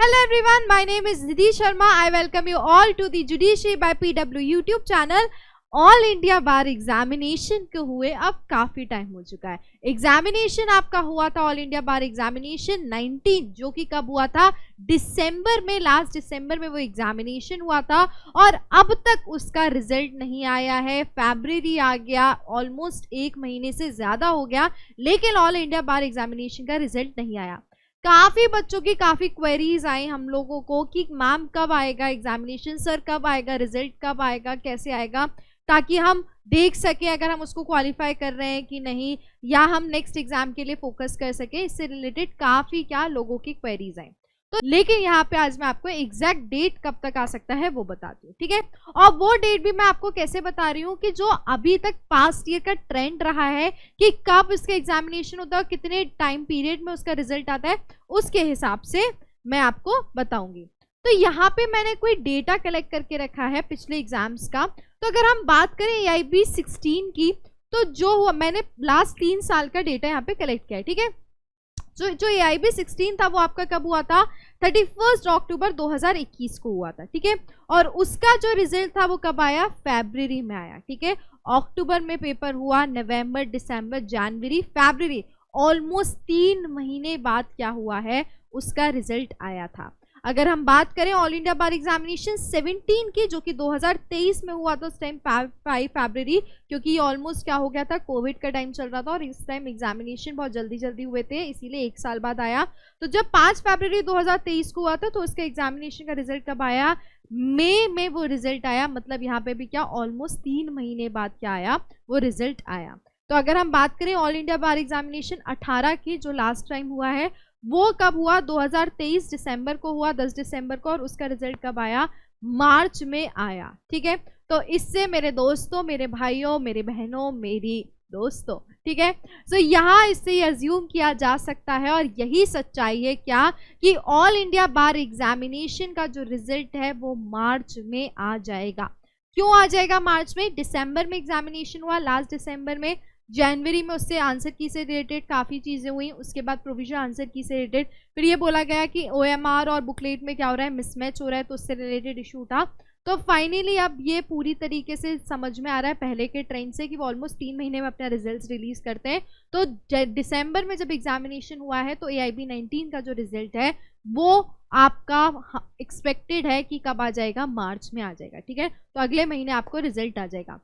Hello everyone, my name is Nidhi Sharma. I welcome you all to the Judiciary by PW YouTube channel. All India bar examination के हुए अब काफी time हो चुका है। Examination आपका हुआ था ऑल इंडिया बार एग्जामिनेशन 19, जो कि कब हुआ था? दिसंबर में, लास्ट दिसंबर में वो एग्जामिनेशन हुआ था और अब तक उसका रिजल्ट नहीं आया है। फरवरी आ गया, ऑलमोस्ट एक महीने से ज्यादा हो गया, लेकिन ऑल इंडिया बार एग्जामिनेशन का रिजल्ट नहीं आया। काफी बच्चों की काफी क्वेरीज आई हम लोगों को कि मैम कब आएगा एग्जामिनेशन, सर कब आएगा, रिजल्ट कब आएगा, कैसे आएगा, ताकि हम देख सके अगर हम उसको क्वालिफाई कर रहे हैं कि नहीं, या हम नेक्स्ट एग्जाम के लिए फोकस कर सके। इससे रिलेटेड काफी लोगों की क्वेरीज आई। तो लेकिन यहाँ पे आज मैं आपको एग्जैक्ट डेट कब तक आ सकता है वो बताती हूँ, ठीक है। और वो डेट भी मैं आपको कैसे बता रही हूँ कि जो अभी तक पास्ट ईयर का ट्रेंड रहा है कि कब इसका एग्जामिनेशन होता है और कितने टाइम पीरियड में उसका रिजल्ट आता है, उसके हिसाब से मैं आपको बताऊंगी। तो यहाँ पे मैंने कोई डेटा कलेक्ट करके रखा है पिछले एग्जाम्स का। तो अगर हम बात करें AIB 16 की, तो जो हुआ, मैंने लास्ट 3 साल का डेटा यहाँ पे कलेक्ट किया है, ठीक है। जो AIB 16 था वो आपका कब हुआ था? 31 अक्टूबर 2021 को हुआ था, ठीक है। और उसका जो रिजल्ट था वो कब आया? फरवरी में आया, ठीक है। अक्टूबर में पेपर हुआ, नवंबर, दिसंबर, जनवरी, फरवरी, ऑलमोस्ट 3 महीने बाद क्या हुआ है? उसका रिजल्ट आया था। अगर हम बात करें ऑल इंडिया बार एग्जामिनेशन 17 की, जो कि 2023 में हुआ था, उस टाइम 5 फरवरी, क्योंकि ऑलमोस्ट क्या हो गया था, कोविड का टाइम चल रहा था और इस टाइम एग्जामिनेशन बहुत जल्दी हुए थे, इसीलिए 1 साल बाद आया। तो जब 5 फरवरी 2023 को हुआ था, तो उसका एग्जामिनेशन का रिजल्ट कब आया? मई में वो रिजल्ट आया। मतलब यहाँ पे भी क्या, ऑलमोस्ट 3 महीने बाद क्या आया? वो रिजल्ट आया। तो अगर हम बात करें ऑल इंडिया बार एग्जामिनेशन 18 की, जो लास्ट टाइम हुआ है, वो कब हुआ? 2023 दिसंबर को हुआ, 10 दिसंबर को, और उसका रिजल्ट कब आया? मार्च में आया, ठीक है। तो इससे मेरे दोस्तों, मेरे भाइयों, मेरे बहनों, मेरी दोस्तों, ठीक है, तो यहाँ इससे अज्यूम किया जा सकता है और यही सच्चाई है क्या, कि ऑल इंडिया बार एग्जामिनेशन का जो रिजल्ट है वो मार्च में आ जाएगा। क्यों आ जाएगा मार्च में? दिसंबर में एग्जामिनेशन हुआ, लास्ट दिसंबर में, जनवरी में उससे आंसर की से रिलेटेड काफ़ी चीज़ें हुई, उसके बाद प्रोविजनल आंसर की से रिलेटेड, फिर ये बोला गया कि OMR और बुकलेट में क्या हो रहा है, मिसमैच हो रहा है, तो उससे रिलेटेड इशू उठा। तो फाइनली अब ये पूरी तरीके से समझ में आ रहा है पहले के ट्रेंड से कि वो ऑलमोस्ट 3 महीने में अपना रिजल्ट रिलीज करते हैं। तो दिसंबर में जब एग्जामिनेशन हुआ है, तो AIB 19 का जो रिजल्ट है वो आपका एक्सपेक्टेड है कि कब आ जाएगा? मार्च में आ जाएगा, ठीक है। तो अगले महीने आपको रिजल्ट आ जाएगा।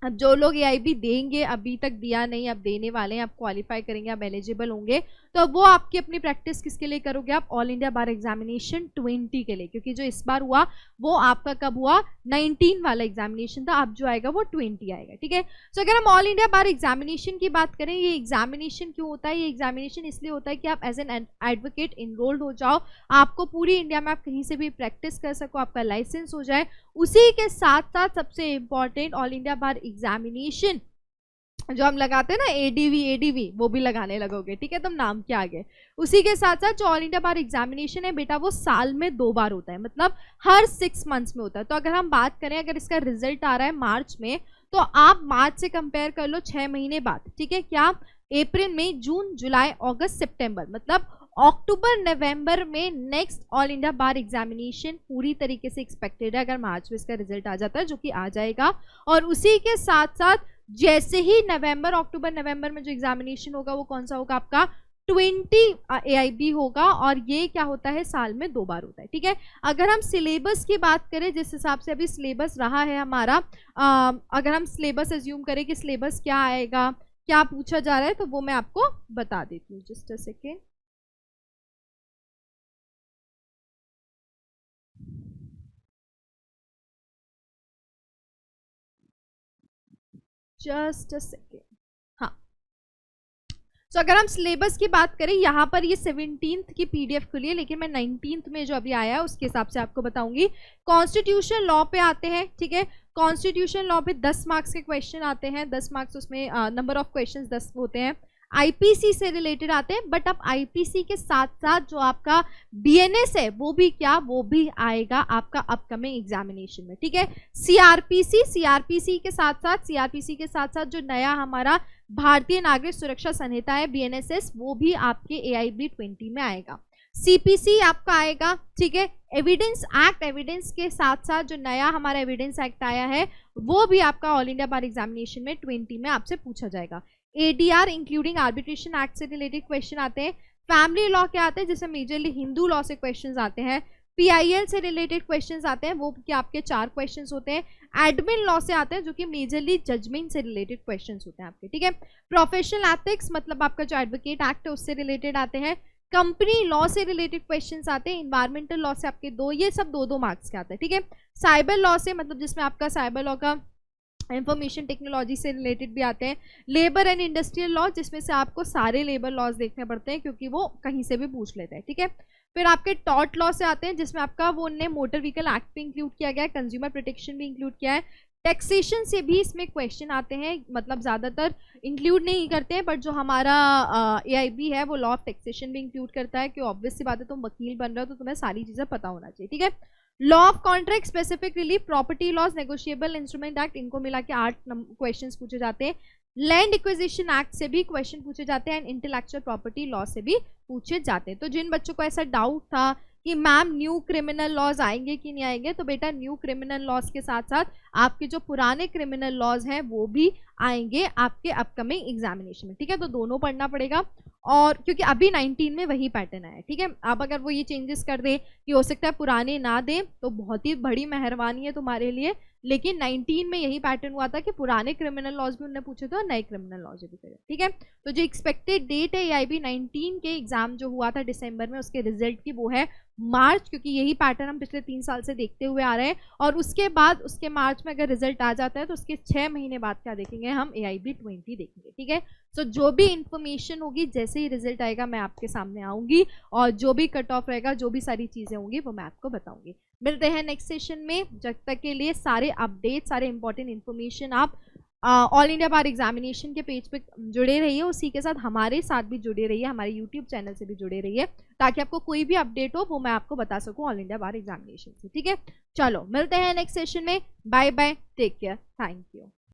अब जो लोग AIB देंगे, अभी तक दिया नहीं, अब देने वाले हैं, आप क्वालिफाई करेंगे, आप एलिजिबल होंगे, तो वो आपकी अपनी प्रैक्टिस किसके लिए करोगे? आप ऑल इंडिया बार एग्जामिनेशन 20 के लिए, क्योंकि जो इस बार हुआ वो आपका कब हुआ? 19 वाला एग्जामिनेशन था, अब जो आएगा वो 20 आएगा, ठीक है। तो अगर हम ऑल इंडिया बार एग्जामिनेशन की बात करें, ये एग्जामिनेशन क्यों होता है? ये एग्जामिनेशन इसलिए होता है कि आप एज एन एडवोकेट इनरोल्ड हो जाओ, आपको पूरी इंडिया में आप कहीं से भी प्रैक्टिस कर सको, आपका लाइसेंस हो जाए। उसी के साथ साथ सबसे इंपॉर्टेंट, ऑल इंडिया बार एग्जामिनेशन जो हम लगाते हैं ना, ADV, वो भी लगाने लगोगे, ठीक है, तुम नाम के आगे। उसी के साथ साथ जो ऑल इंडिया बार एग्जामिनेशन है बेटा, वो साल में 2 बार होता है, मतलब हर 6 मंथ्स में होता है। तो अगर हम बात करें, अगर इसका रिजल्ट आ रहा है मार्च में, तो आप मार्च से कंपेयर कर लो 6 महीने बाद, ठीक है। क्या? अप्रैल, मई, जून, जुलाई, अगस्त, सितंबर, मतलब अक्टूबर, नवंबर में नेक्स्ट ऑल इंडिया बार एग्जामिनेशन पूरी तरीके से एक्सपेक्टेड है, अगर मार्च में इसका रिजल्ट आ जाता है, जो कि आ जाएगा। और उसी के साथ साथ जैसे ही नवंबर, अक्टूबर, नवंबर में जो एग्जामिनेशन होगा वो कौन सा होगा? आपका 20 AIB होगा, और ये क्या होता है? साल में 2 बार होता है, ठीक है। अगर हम सिलेबस की बात करें, जिस हिसाब से अभी सिलेबस रहा है हमारा, अगर हम सिलेबस एज्यूम करें कि सिलेबस क्या आएगा, क्या पूछा जा रहा है, तो वो मैं आपको बता देती हूँ। Just a second, just a second, हाँ। तो अगर हम सिलेबस की बात करें, यहाँ पर ये 17th की PDF खुली है, लेकिन मैं 19th में जो अभी आया है उसके हिसाब से आपको बताऊंगी। कॉन्स्टिट्यूशन लॉ पे आते हैं, ठीक है। कॉन्स्टिट्यूशन लॉ पे 10 मार्क्स के क्वेश्चन आते हैं, 10 मार्क्स, उसमें नंबर ऑफ क्वेश्चन 10 होते हैं। IPC से रिलेटेड आते हैं, बट अब IPC के साथ साथ जो आपका BNS है वो भी क्या, वो भी आएगा आपका अपकमिंग एग्जामिनेशन में, ठीक है। CRPC के साथ साथ जो नया हमारा भारतीय नागरिक सुरक्षा संहिता है BNSS, वो भी आपके AIB 20 में आएगा। CPC आपका आएगा, ठीक है। एविडेंस एक्ट, एविडेंस के साथ साथ जो नया हमारा एविडेंस एक्ट आया है वो भी आपका ऑल इंडिया बार एग्जामिनेशन में 20 में आपसे पूछा जाएगा। ADR इंक्लूडिंग आर्बिट्रेशन एक्ट से रिलेटेड क्वेश्चन आते हैं। फैमिली लॉ क्या आते हैं, जिसमें मेजरली हिंदू लॉ से क्वेश्चन आते हैं। PIL से रिलेटेड क्वेश्चंस आते हैं, वो कि आपके 4 क्वेश्चंस होते हैं। एडमिन लॉ से आते हैं जो कि मेजरली जजमेंट से रिलेटेड क्वेश्चंस होते हैं आपके, ठीक है। प्रोफेशनल एथिक्स मतलब आपका जो एडवोकेट एक्ट है उससे रिलेटेड आते हैं। कंपनी लॉ से रिलेटेड क्वेश्चंस आते हैं। इन्वायरमेंटल लॉ से आपके 2, ये सब 2-2 मार्क्स के आते हैं, ठीक है। साइबर लॉ से मतलब जिसमें आपका साइबर लॉ का इंफॉर्मेशन टेक्नोलॉजी से रिलेटेड भी आते हैं। लेबर एंड इंडस्ट्रियल लॉ, जिसमें से आपको सारे लेबर लॉज देखने पड़ते हैं क्योंकि वो कहीं से भी पूछ लेते हैं, ठीक है। फिर आपके टॉर्ट लॉ से आते हैं, जिसमें आपका वो ने मोटर व्हीकल एक्ट भी इंक्लूड किया गया है, कंज्यूमर प्रोटेक्शन भी इंक्लूड किया है। टैक्सेशन से भी इसमें क्वेश्चन आते हैं, मतलब ज़्यादातर इंक्लूड नहीं करते हैं, बट जो हमारा AIB है वो लॉ ऑफ टैक्सेशन भी इंक्लूड करता है कि ऑब्वियस सी बात है, तुम वकील बन रहे हो तो तुम्हें सारी चीज़ें पता होना चाहिए, ठीक है। Law of contract, specific relief, property laws, negotiable instrument act, इनको मिला के 8 क्वेश्चन पूछे जाते हैं। लैंड एक्विजिशन एक्ट से भी क्वेश्चन पूछे जाते हैं एंड इंटेलेक्चुअल प्रॉपर्टी लॉ से भी पूछे जाते हैं। तो जिन बच्चों को ऐसा डाउट था कि मैम न्यू क्रिमिनल लॉज आएंगे कि नहीं आएंगे, तो बेटा न्यू क्रिमिनल लॉज के साथ साथ आपके जो पुराने क्रिमिनल लॉज हैं वो भी आएंगे आपके अपकमिंग एग्जामिनेशन में, ठीक है। तो दोनों पढ़ना पड़ेगा, और क्योंकि अभी 19 में वही पैटर्न आया है, ठीक है। अब अगर वो ये चेंजेस कर दे कि हो सकता है पुराने ना दें तो बहुत ही बड़ी मेहरबानी है तुम्हारे लिए, लेकिन 19 में यही पैटर्न हुआ था कि पुराने क्रिमिनल लॉज भी उन्होंने पूछे थे और नए क्रिमिनल लॉज भी करे, ठीक है। तो जो एक्सपेक्टेड डेट है AIB 19 के एग्जाम जो हुआ था दिसंबर में, उसके रिजल्ट की वो है मार्च, क्योंकि यही पैटर्न हम पिछले 3 साल से देखते हुए आ रहे हैं। और उसके बाद उसके मार्च में अगर रिजल्ट आ जाता है तो उसके 6 महीने बाद क्या देखेंगे हम, AIB 20 देखेंगे, ठीक है। सो जो भी इंफॉर्मेशन होगी, जैसे ही रिजल्ट आएगा मैं आपके सामने आऊंगी, और जो भी कट ऑफ रहेगा, जो भी सारी चीज़ें होंगी वो मैं आपको बताऊंगी। मिलते हैं नेक्स्ट सेशन में, जब तक के लिए सारे अपडेट, सारे इंपॉर्टेंट इन्फॉर्मेशन आप ऑल इंडिया बार एग्जामिनेशन के पेज पे जुड़े रहिए, उसी के साथ हमारे साथ भी जुड़े रहिए, हमारे यूट्यूब चैनल से भी जुड़े रहिए, ताकि आपको कोई भी अपडेट हो वो मैं आपको बता सकूं ऑल इंडिया बार एग्जामिनेशन से, ठीक है। चलो मिलते हैं नेक्स्ट सेशन में, bye bye, take care, thank you.